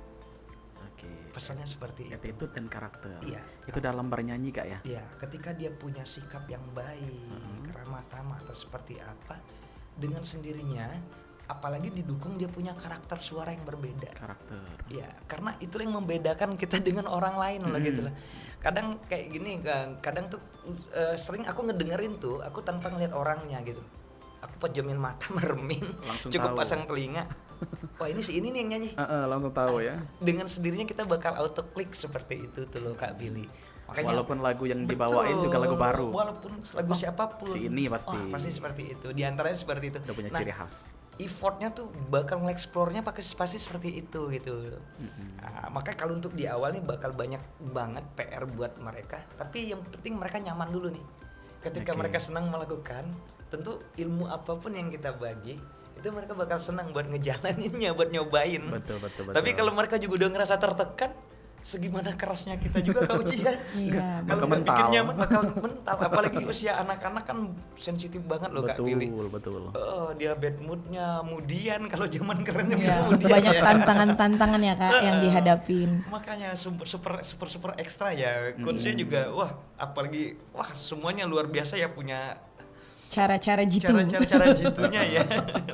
Oke. Pesannya seperti itu. Attitude dan karakter. Iya. Itu dalam bernyanyi Kak ya. Ya, ketika dia punya sikap yang baik, ramah tamah atau seperti apa, dengan sendirinya, apalagi didukung dia punya karakter suara yang berbeda. Karakter. Ya, karena itu yang membedakan kita dengan orang lain lah gitu lah. Kadang kayak gini, kadang tuh sering aku ngedengerin tuh, aku tanpa ngeliat orangnya gitu. Aku pejamin mata mermin, Langsung cukup tahu. pasang telinga. Wah ini si ini nih yang nyanyi. Langsung tahu ya. Dengan sendirinya kita bakal auto klik seperti itu tuh loh Kak Billy. Makanya Walaupun lagu yang dibawain juga lagu baru. Walaupun lagu siapapun. si ini pasti. Wah, pasti seperti itu. Di antaranya seperti itu. Udah punya Nah, ciri khas. effortnya tuh bakal nge-explore-nya pasti seperti itu gitu. Makanya kalau untuk di awal nih bakal banyak banget PR buat mereka. Tapi yang penting mereka nyaman dulu nih. Ketika Oke. mereka senang melakukan, tentu ilmu apapun yang kita bagi itu mereka bakal senang buat ngejalaninnya, buat nyobain. Betul. Tapi kalau mereka juga udah ngerasa tertekan, segimana kerasnya kita juga Kak Uci ya. Iya, Kalau Bakal nggak bikin mental. nyaman bakal mental. Apalagi usia anak-anak kan sensitif banget loh Kak Billy. Betul. Oh, dia bad moodnya, kemudian kalau zaman kerennya Iya, kemudian banyak ya. tantangan-tantangan ya Kak yang dihadapin. Makanya super ekstra ya. Coachnya juga wah, apalagi wah semuanya luar biasa ya, punya Cara-cara jitu. cara jitunya ya.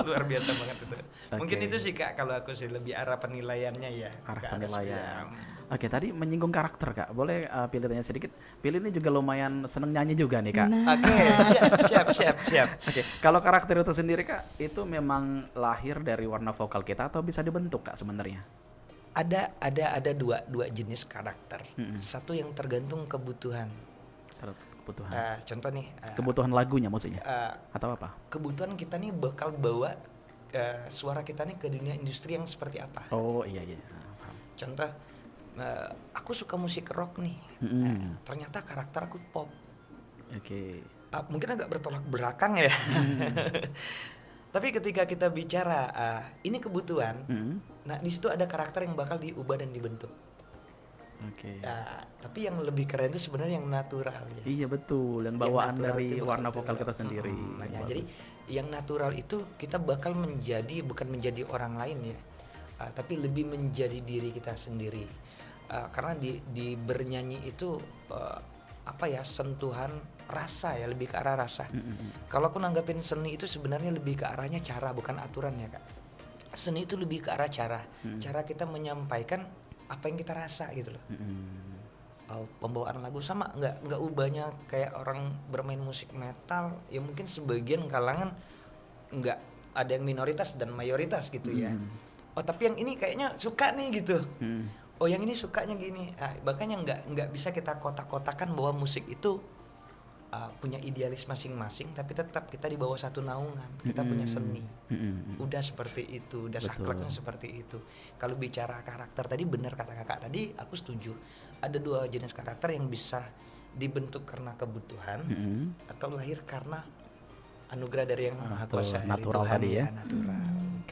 Luar biasa banget itu. Oke. Mungkin itu sih Kak kalau aku sih lebih arah penilaiannya ya. Arah Ke penilaian. seperti- Oke, tadi menyinggung karakter Kak. Boleh Pilih tanya sedikit. Pilih ini juga lumayan seneng nyanyi juga nih Kak. Nah, Oke, ya, siap. Oke, kalau karakter itu sendiri Kak, itu memang lahir dari warna vokal kita atau bisa dibentuk Kak sebenarnya? Ada dua jenis karakter. Satu yang tergantung kebutuhan. kebutuhan. Contoh nih, Kebutuhan lagunya maksudnya eh, atau apa? kebutuhan kita nih bakal bawa suara kita nih ke dunia industri yang seperti apa. Oh iya iya. Paham. Contoh, aku suka musik rock nih. Ternyata karakter aku pop. Oke. Mungkin agak bertolak belakang ya. Tapi ketika kita bicara ini kebutuhan, nah di situ ada karakter yang bakal diubah dan dibentuk. Oke. Tapi yang lebih keren itu sebenarnya yang natural ya. Iya betul, yang Yang bawaan natural dari itu warna betul. vokal kita sendiri. Ya, Bagus. jadi yang natural itu kita bakal bukan menjadi orang lain ya, tapi lebih menjadi diri kita sendiri. Karena di bernyanyi itu sentuhan rasa ya, lebih ke arah rasa. Kalau aku nanggapin seni itu sebenarnya lebih ke arahnya cara, bukan aturan ya Kak. Seni itu lebih ke arah cara kita menyampaikan apa yang kita rasa gitu loh. Pembawaan lagu sama nggak ubahnya kayak orang bermain musik metal ya, mungkin sebagian kalangan nggak, ada yang minoritas dan mayoritas gitu ya. Tapi yang ini kayaknya suka nih gitu. Yang ini sukanya gini. Makanya nggak bisa kita kotak-kotakan bahwa musik itu punya idealis masing-masing, tapi tetap kita di bawah satu naungan. Kita punya seni. Udah seperti itu, udah sakleknya seperti itu. Kalau bicara karakter tadi benar kata kakak tadi, aku setuju. Ada dua jenis karakter yang bisa dibentuk karena kebutuhan atau lahir karena anugerah dari yang Maha Kuasa, dari natural Tuhan tadi ya. Natural.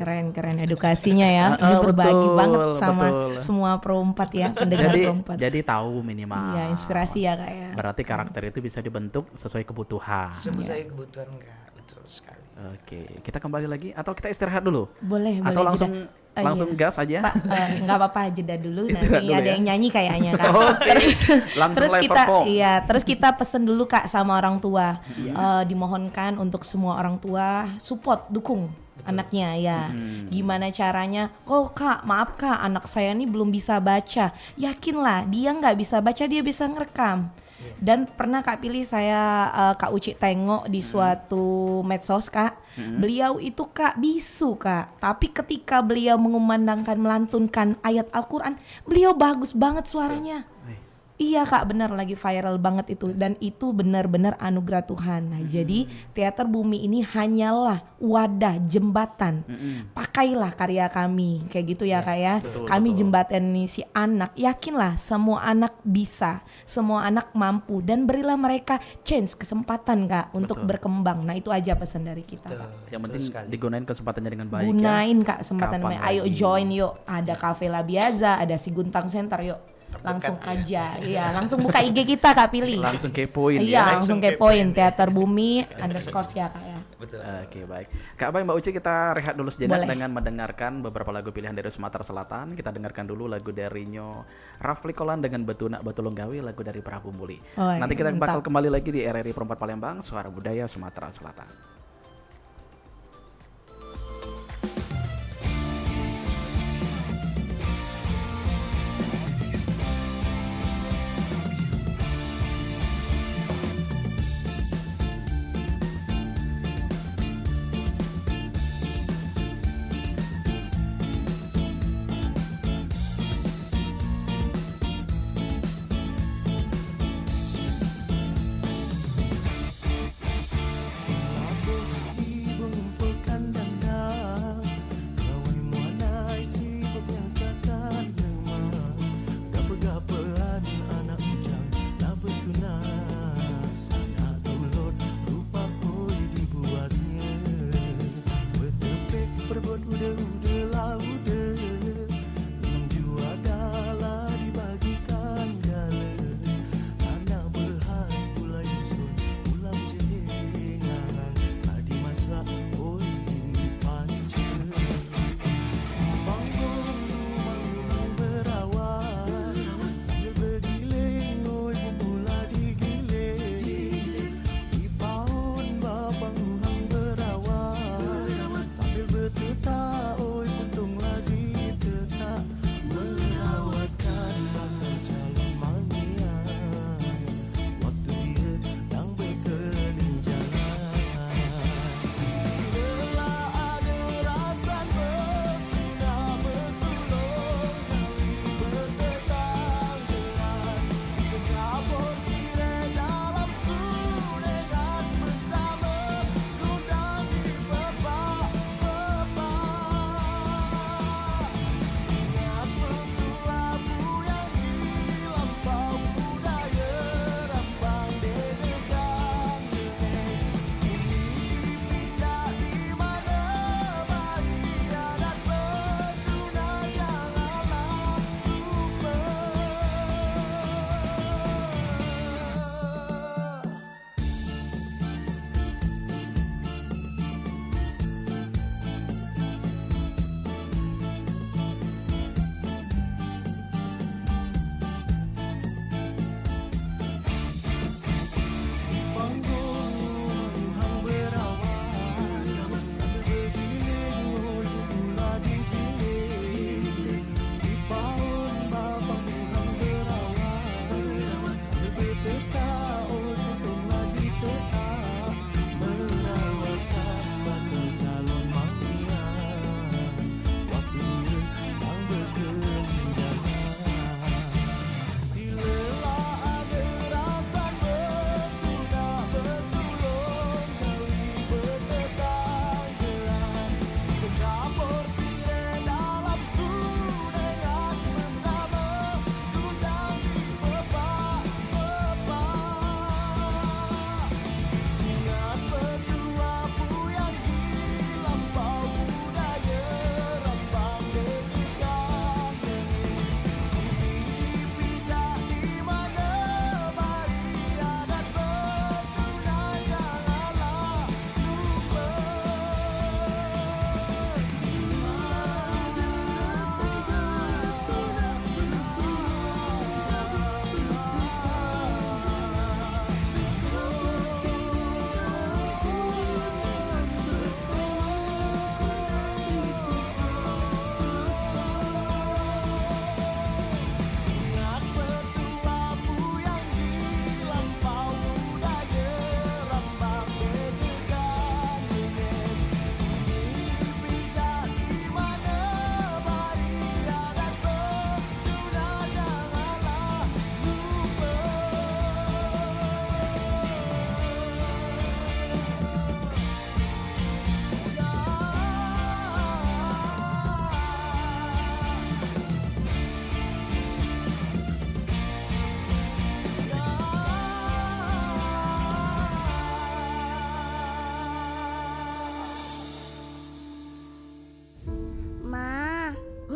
Keren edukasinya ya. Ini berbagi betul, banget sama betul. semua perempat ya, pendengar perempat. Jadi tahu minimal. Iya, inspirasi ya Kak ya. Berarti karakter itu bisa dibentuk sesuai kebutuhan. Sesuai kebutuhan Kak, betul sekali. Oke, kita kembali lagi atau kita istirahat dulu? Boleh Atau langsung jeda. langsung Iya. gas aja? Pak, nggak apa-apa jeda dulu, Istirahat nanti dulu ada ya. yang nyanyi kayaknya Kak. Langsung terus live kita perform. terus kita pesen dulu Kak sama orang tua. Dimohonkan untuk semua orang tua support, dukung anaknya ya. Gimana caranya? Oh Kak, maaf Kak, anak saya ini belum bisa baca. Yakinlah, dia nggak bisa baca, dia bisa ngerekam. Dan pernah Kak pilih saya Kak Uci tengok di suatu medsos Kak. Beliau itu Kak bisu Kak. Tapi ketika beliau mengumandangkan, melantunkan ayat Al-Quran, beliau bagus banget suaranya. Iya Kak, benar, lagi viral banget itu. Dan itu benar-benar anugerah Tuhan. Nah jadi Teater Bumi ini hanyalah wadah, jembatan. Pakailah karya kami, kayak gitu ya Kak ya. Kami jembatani si anak. Yakinlah semua anak bisa, semua anak mampu. Dan berilah mereka chance, kesempatan Kak untuk berkembang. Nah itu aja pesan dari kita Kak. Yang penting digunain kesempatannya dengan baik ya. Gunain Kak kesempatan. Kapan Ayo lagi? join yuk. Ada Cafe Labiaza, ada si Guntang Center yuk. Langsung aja, iya langsung buka IG kita Kak pilih. Langsung kepoin Iya ya. langsung kepoin Teater Bumi _ ya Kak ya. Betul. Oke baik. Kak Abang, Mbak Uci, kita rehat dulu sejenak Boleh. dengan mendengarkan beberapa lagu pilihan dari Sumatera Selatan. Kita dengarkan dulu lagu dari Nyo Rafli Kolan dengan Betunak Batulunggawi, lagu dari Prabu Muli. Oh, Nanti kita mantap. bakal kembali lagi di RRI Perempat Palembang, Suara Budaya Sumatera Selatan. Aku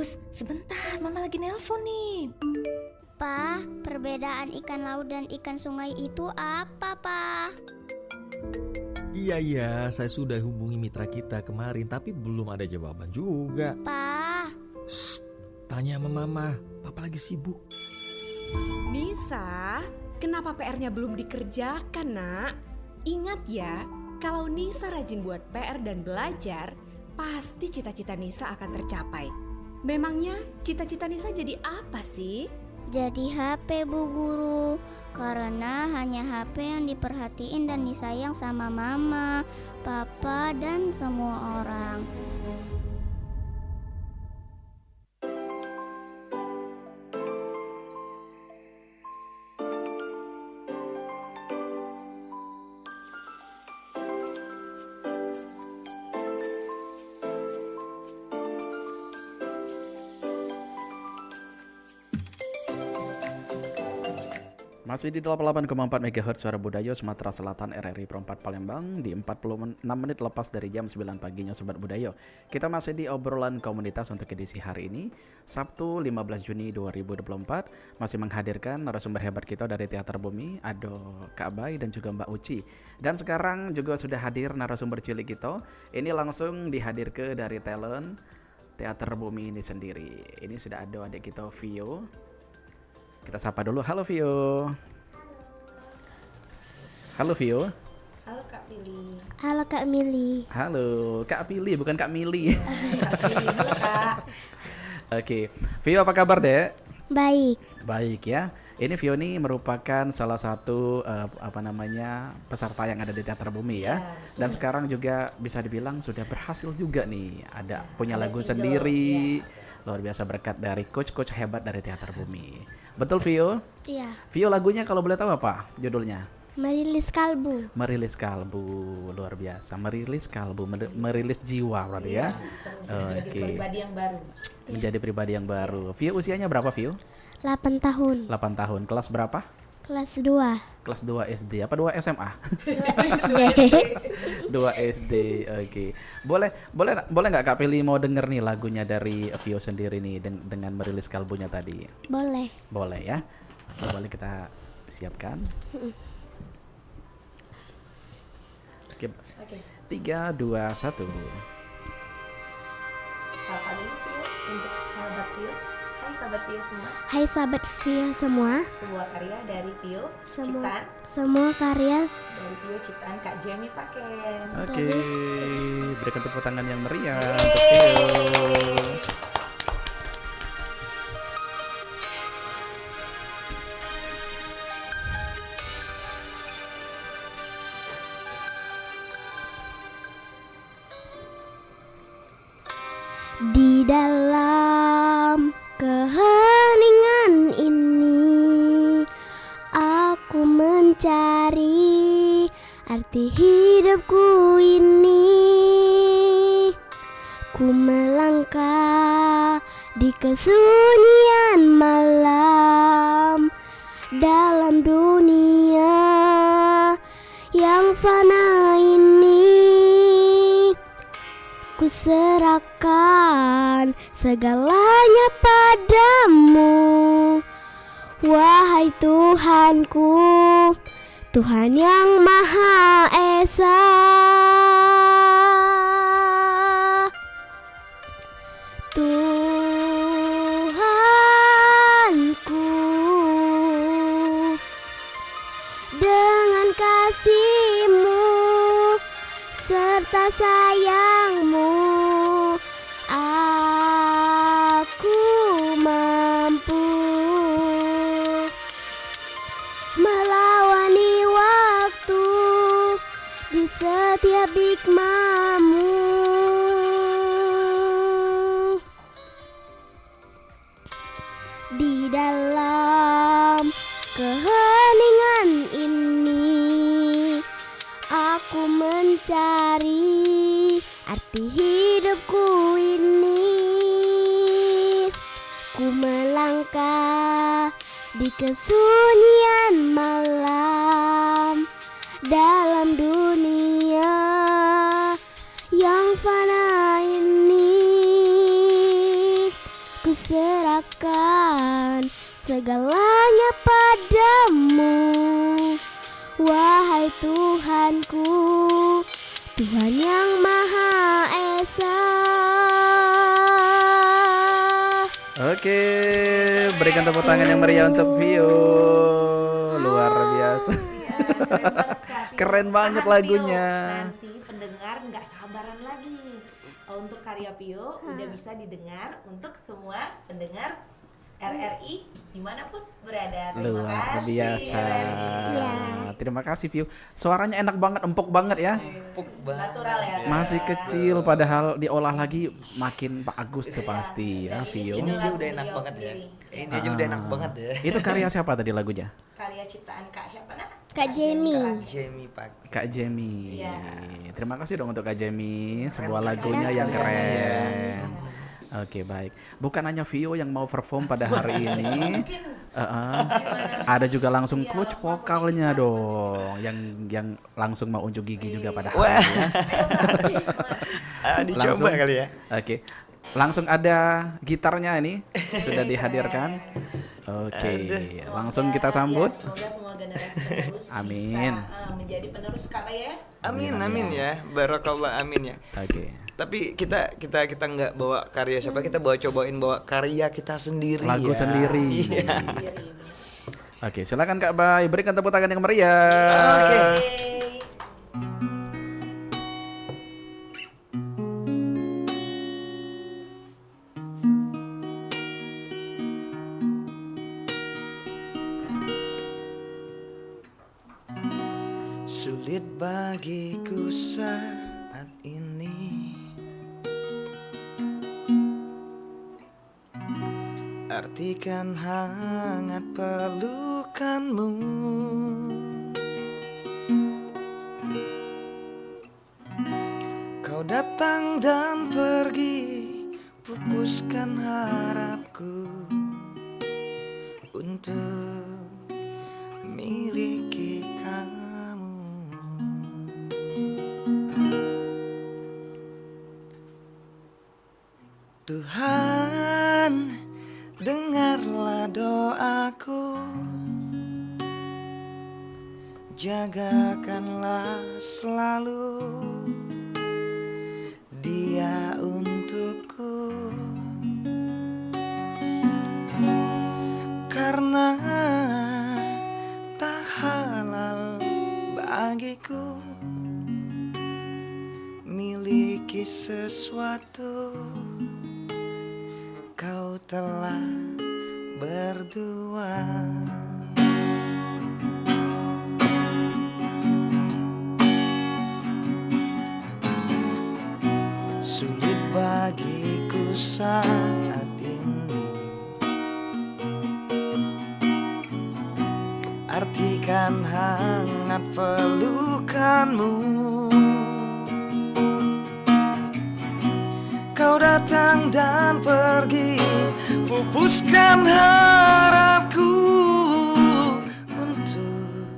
Sus, sebentar, Mama lagi nelpon nih. Pa, perbedaan ikan laut dan ikan sungai itu apa, Pa? Iya, saya sudah hubungi mitra kita kemarin, tapi belum ada jawaban juga. Pa, Shh, tanya sama Mama, Papa lagi sibuk. Nisa, kenapa PR-nya belum dikerjakan, Nak? Ingat ya, kalau Nisa rajin buat PR dan belajar, pasti cita-cita Nisa akan tercapai. Memangnya cita-cita Nisa jadi apa sih? jadi HP Bu Guru. Karena hanya HP yang diperhatiin dan disayang sama Mama, Papa, dan semua orang. Masih di 88,4 MHz Suara Budaya Sumatera Selatan RRI Perempat Palembang di 46 menit lepas dari jam 9 paginya Sobat Budaya. Kita masih di obrolan komunitas untuk edisi hari ini, Sabtu 15 Juni 2024, masih menghadirkan narasumber hebat kita dari Teater Bumi, Ado Kak Bay dan juga Mbak Uci. Dan sekarang juga sudah hadir narasumber cilik kita, ini langsung dihadirkan dari talent Teater Bumi ini sendiri. Ini sudah ada adik kita Vio. Kita sapa dulu. Halo Vio. Halo Vio. Halo Kak Pili. Halo Kak Mili. Halo Kak Pili, bukan Kak Mili. Kak Pili, halo Kak. Oke, Vio apa kabar Dek? Baik. Baik ya. Ini Vio ini merupakan salah satu peserta yang ada di Teater Bumi ya. Dan sekarang juga bisa dibilang sudah berhasil juga nih. Ada punya ada lagu single, sendiri. Luar biasa berkat dari coach-coach hebat dari Teater Bumi. Betul Vio? Iya. Vio lagunya kalau boleh tahu apa judulnya? Merilis kalbu. Merilis kalbu, luar biasa. Merilis kalbu, merilis jiwa berarti ya. Menjadi pribadi yang baru. Menjadi pribadi yang baru. Vio usianya berapa Vio? 8 tahun. 8 tahun. Kelas berapa? Kelas 2. Kelas 2 SD. Apa 2 SMA? 2 SD. Oke. Boleh nggak Kak Pili mau denger nih lagunya dari Vio sendiri nih dengan merilis kalbunya tadi? Boleh. Boleh ya. Oke, boleh kita siapkan. Oke. 3 2 1. Sapa dulu Pio untuk sahabat Pio. Hai sahabat Pio semua. Hai sahabat Vio semua. Sebuah karya dari Pio Semua ciptaan semua karya dari Pio ciptaan Kak Jamie Paken. Oke. Berikan tepuk tangan yang meriah untuk Vio. di dalam keheningan ini. Aku mencari arti hidupku ini. Ku melangkah di kesunyian malam dalam dunia yang fana ini. Ku serahkan segalanya padamu, wahai Tuhanku, Tuhan yang Maha Esa. Tuhanku, dengan kasih-Mu serta sayang-Mu, aku mampu melawani waktu di setiap hikmah-Mu. Di dalam keheningan ini, aku mencari arti hidupku ini. Ku melangkah di kesunyian malam dalam dunia yang fana ini. serahkan segalanya padamu, wahai Tuhanku, Tuhan yang Maha Esa. Oke, berikan tepuk tangan yang meriah untuk Vio. Luar biasa. Keren banget lagunya. Nanti pendengar nggak sabaran lagi untuk karya Pio udah bisa didengar untuk semua pendengar RRI dimanapun berada. Terima Luar kasih biasa. RRI. Terima kasih Vio. Suaranya enak banget, empuk banget ya. Empuk banget. Natural ya. Masih kecil padahal diolah lagi makin bagus tuh pasti ya Vio. Ini dia lagu udah enak beliau banget ya. sendiri. Ini aja udah enak banget ya. Itu karya siapa tadi lagunya? Karya ciptaan Kak siapa nak? Kak Jamie. Jamie Pak. Kak Jamie. Iya. Terima kasih dong untuk Kak Jamie, sebuah Keren lagunya sekali yang ya. keren. Oke baik, bukan hanya Vio yang mau perform pada hari ini, ada juga langsung coach vokalnya dong, yang langsung mau unjuk gigi juga pada hari Wah. ini ya. Dicoba Langsung. kali ya. Oke, langsung ada gitarnya ini sudah dihadirkan. Oke, langsung kita sambut. Semoga semua generasi penerus Amin. bisa menjadi penerus Kak Baya ya. Amin ya. Barakallah amin ya. Oke, Tapi kita nggak bawa karya siapa, kita bawa karya kita sendiri lagu ya. sendiri. Iya. Oke, silakan Kak Bay, berikan tepuk tangan yang meriah. Oke. Sulit bagiku saat ini artikan hangat pelukanmu. Kau datang dan pergi, pupuskan harapku untuk miliki kamu. Tuhan, dengarlah doaku, jagakanlah selalu dia untukku, karena tak halal bagiku miliki sesuatu. Kau telah berdua. Sulit bagiku saat ini artikan hangat pelukanmu. Kau datang dan pergi, pupuskan harapku untuk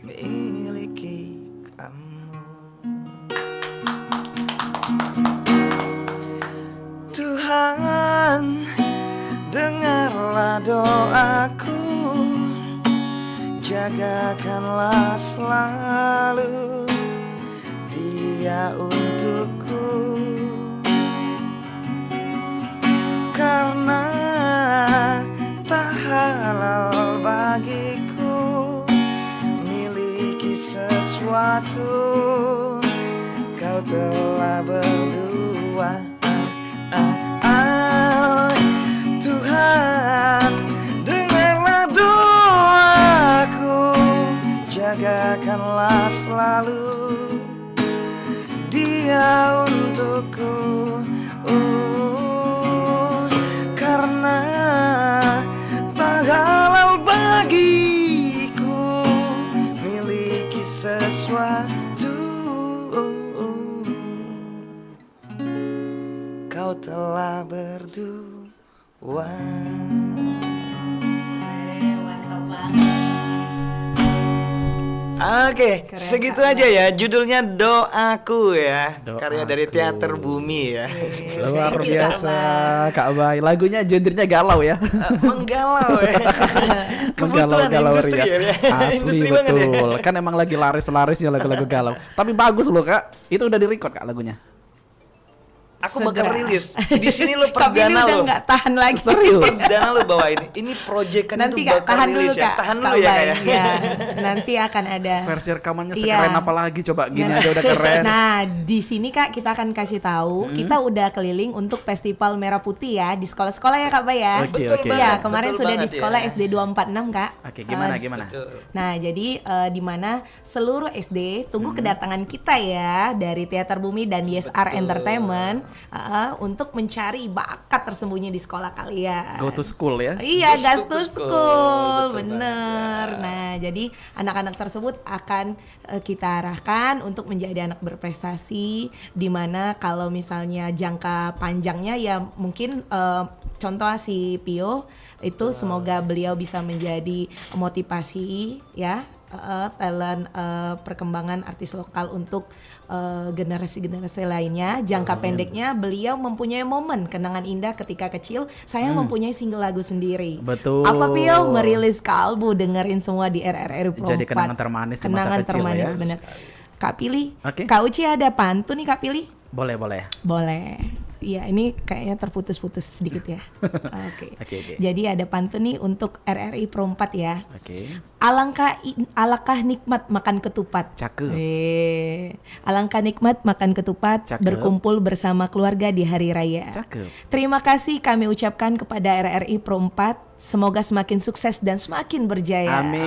miliki kamu. Tuhan, dengarlah doaku, jagakanlah selalu dia untukku, karena tak halal bagiku miliki sesuatu. Kau telah berdua. Tuhan, dengarlah doaku, jagakanlah selalu dia untukku. Karena tak halal bagiku miliki sesuatu. Kau telah berdua. Mantap banget. Oke, Keren, segitu Kak aja ya judulnya Doaku ya. Doaku. Karya dari Teater Bumi ya. Luar Thank you, Kak biasa Bay. Kak Bay. Lagunya genrenya galau ya. Menggalau ya. Kebutuhan Menggalau-galau industri ria. ya. Asli Industri banget ya. betul. Kan emang lagi laris-larisnya lagu-lagu galau. Tapi bagus loh Kak. Itu udah direcord Kak lagunya. Aku bakal Segera. rilis. Di sini lo Kak Billy perdana udah lo. nggak tahan lagi. Serius. Perdana lo bawa ini. Ini project kan Nanti itu Kak, bakal tahan dulu rilis ya. Kak. Tahan Kak dulu ya Bay. kayak. Ya, nanti akan ada. Versi rekamannya Iya. sekeren apa lagi coba gini aja udah keren. Nah, di sini Kak kita akan kasih tahu, kita udah keliling untuk Festival Merah Putih ya di sekolah-sekolah ya Kak Bay ya. Oke, Betul oke. banget. Iya, kemarin Betul sudah di banget sekolah ya. SD 246 Kak. Oke, gimana Eh, gimana? Betul. Nah, jadi di mana seluruh SD tunggu kedatangan kita ya dari Teater Bumi dan YSR Entertainment untuk mencari bakat tersembunyi di sekolah kalian. Go to school ya. Iya, Gus gas to to school. school, Betul bener. Nah, jadi anak-anak tersebut akan kita arahkan untuk menjadi anak berprestasi. Di mana kalau misalnya jangka panjangnya ya mungkin contoh si Pio itu semoga beliau bisa menjadi motivasi ya. Talent perkembangan artis lokal untuk generasi-generasi lainnya. Jangka pendeknya beliau mempunyai momen kenangan indah ketika kecil. Saya mempunyai single lagu sendiri. Betul. Apa Pio merilis kalbu dengerin semua di RRRI Pro 4. Jadi kenangan termanis di masa Kenangan kecil termanis ya. bener. Kak Pili, Oke. Kak Uci ada pantun nih Kak Pili? Boleh, boleh. Boleh. Iya, ini kayaknya terputus-putus sedikit ya. Oke. Oke. Jadi ada pantun nih untuk RRI Pro 4 ya. Oke. Alangkah nikmat makan ketupat. Cakep. Alangkah nikmat makan ketupat, Cakep. berkumpul bersama keluarga di hari raya. Cakep. Terima kasih kami ucapkan kepada RRI Pro 4. Semoga semakin sukses dan semakin berjaya. Amin.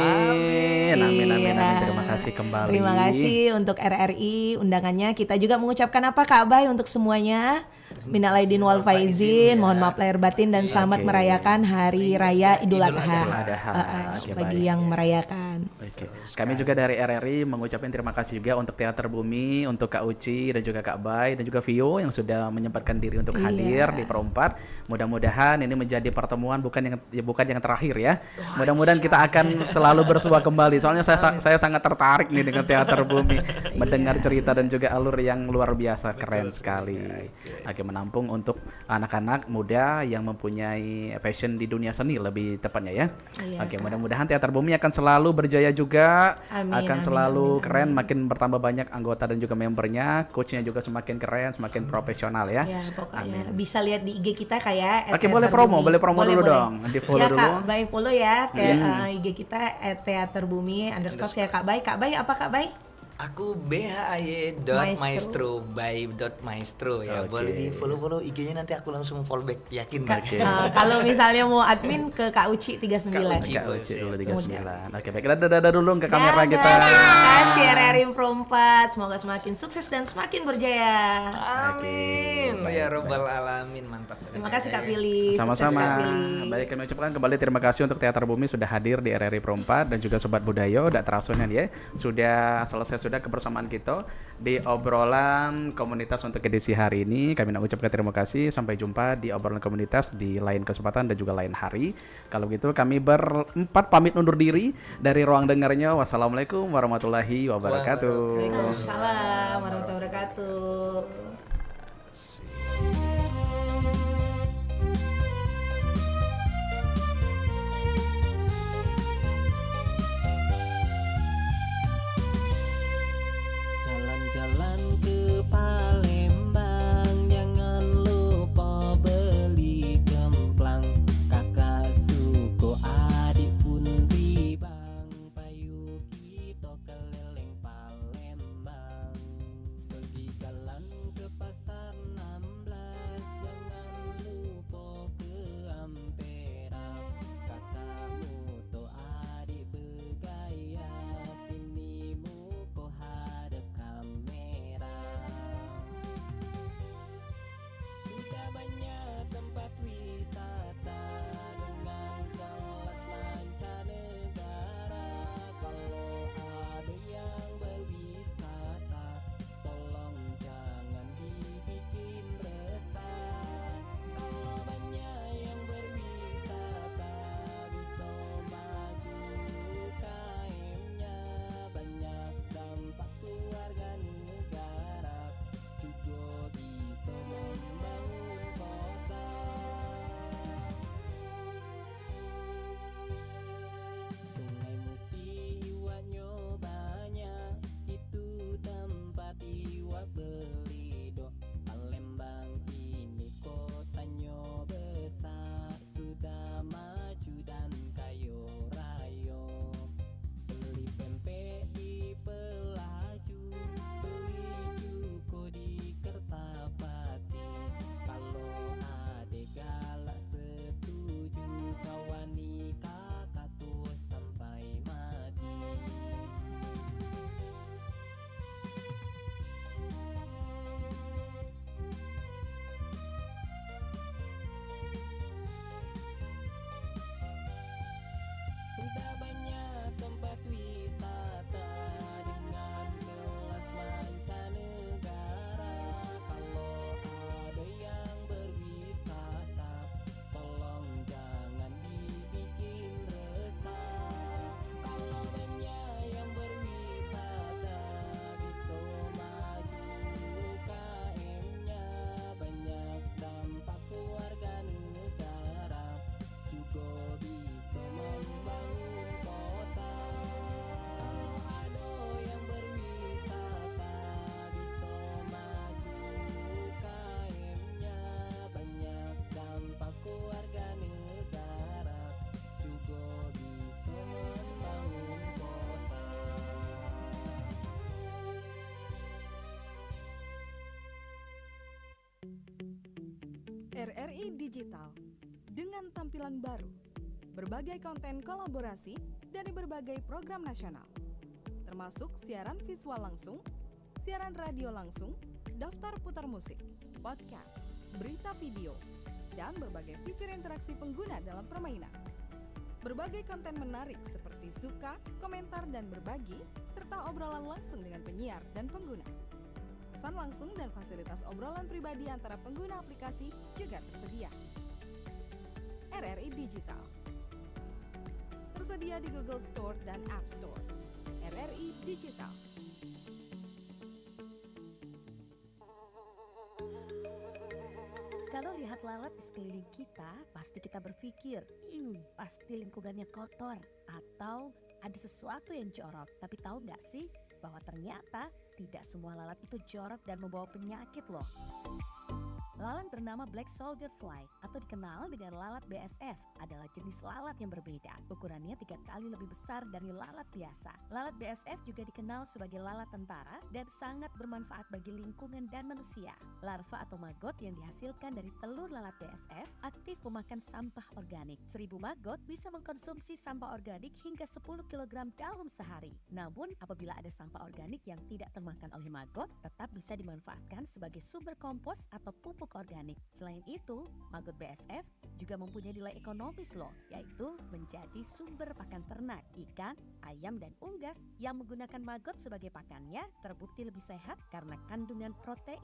Amin, amin, Iya. amin. Terima kasih kembali. Terima kasih untuk RRI undangannya. Kita juga mengucapkan apa Kak Bay untuk semuanya. Minal aidin wal faizin, mohon maaf lahir batin dan selamat Oke. merayakan hari raya Idul Adha. Adha. Oke, Bagi baik. yang merayakan. Oke. Kami juga dari RRI mengucapkan terima kasih juga untuk Teater Bumi, untuk Kak Uci dan juga Kak Bay dan juga Vio yang sudah menyempatkan diri untuk hadir di Pro 4. Mudah-mudahan ini menjadi pertemuan bukan yang terakhir ya. Mudah-mudahan kita akan selalu bersua kembali. Soalnya saya sangat tertarik nih dengan Teater Bumi, mendengar cerita dan juga alur yang luar biasa, keren sekali. Oke, menampung untuk anak-anak muda yang mempunyai passion di dunia seni lebih tepatnya ya. Iya, Oke, mudah-mudahan Teater Bumi akan selalu berjaya juga, Amin, akan amin, selalu amin, keren, makin bertambah banyak anggota dan juga membernya, coachnya juga semakin keren, semakin profesional ya. Ya pokoknya bisa lihat di IG kita kayak Oke, boleh promo dulu dong. Di follow ya, dulu. Kak Bay follow ya IG kita @teaterbumi _ ya Kak Bay. Kak Bay apa Kak Bay? Aku BHY.maestro by.maestro ya. Oke. Boleh di follow IG-nya, nanti aku langsung follow back, yakin nggak? Oke. Kalau misalnya mau admin ke Kak Uci 39. Kak Uci dulu 39. Oke, baik. Kita dadah dulu ke kamera Dadah, kita. Terima kasih RRI Pro 4. Semoga semakin sukses dan semakin berjaya. Amin. Oke, Ya baik, robbal alamin, mantap. Terima kasih Kak Billy. Sukses, Sama-sama. Kak Billy. Baik, kami ucapkan kembali terima kasih untuk Teater Bumi sudah hadir di RRI Pro 4 dan juga Sobat Budayo, Dak Terasonan ya. Sudah selesai sudah kebersamaan kita di obrolan komunitas untuk edisi hari ini. Kami nak ucapkan terima kasih. Sampai jumpa di obrolan komunitas di lain kesempatan dan juga lain hari. Kalau gitu kami berempat pamit undur diri dari ruang dengarnya. Wassalamualaikum warahmatullahi wabarakatuh. Waalaikumsalam warahmatullahi wabarakatuh. Jalan-jalan ke Palembang, jangan lupa beli gemplang. Kakak suko adik pun ribang, payu kita keleleng Palembang. Pergi jalan ke RRI Digital dengan tampilan baru, berbagai konten kolaborasi dari berbagai program nasional, termasuk siaran visual langsung, siaran radio langsung, daftar putar musik, podcast, berita video, dan berbagai fitur interaksi pengguna dalam permainan. Berbagai konten menarik seperti suka, komentar, dan berbagi, serta obrolan langsung dengan penyiar dan pengguna. Pesan langsung dan fasilitas obrolan pribadi antara pengguna aplikasi juga tersedia. RRI Digital tersedia di Google Store dan App Store. RRI Digital. Kalau lihat lalat di sekeliling kita, pasti kita berpikir, pasti lingkungannya kotor atau ada sesuatu yang jorok. Tapi tahu nggak sih bahwa ternyata tidak semua lalat itu jorok dan membawa penyakit loh. Lalat bernama Black Soldier Fly atau dikenal dengan lalat BSF adalah jenis lalat yang berbeda. Ukurannya 3 kali lebih besar dari lalat biasa. Lalat BSF juga dikenal sebagai lalat tentara dan sangat bermanfaat bagi lingkungan dan manusia. Larva atau maggot yang dihasilkan dari telur lalat BSF aktif memakan sampah organik. 1000 maggot bisa mengkonsumsi sampah organik hingga 10 kg dalam sehari. Namun apabila ada sampah organik yang tidak termakan oleh maggot, tetap bisa dimanfaatkan sebagai sumber kompos atau pupuk organik. Selain itu, maggot BSF juga mempunyai nilai ekonomis loh, yaitu menjadi sumber pakan ternak, ikan, ayam, dan unggas. Yang menggunakan maggot sebagai pakannya terbukti lebih sehat karena kandungan protein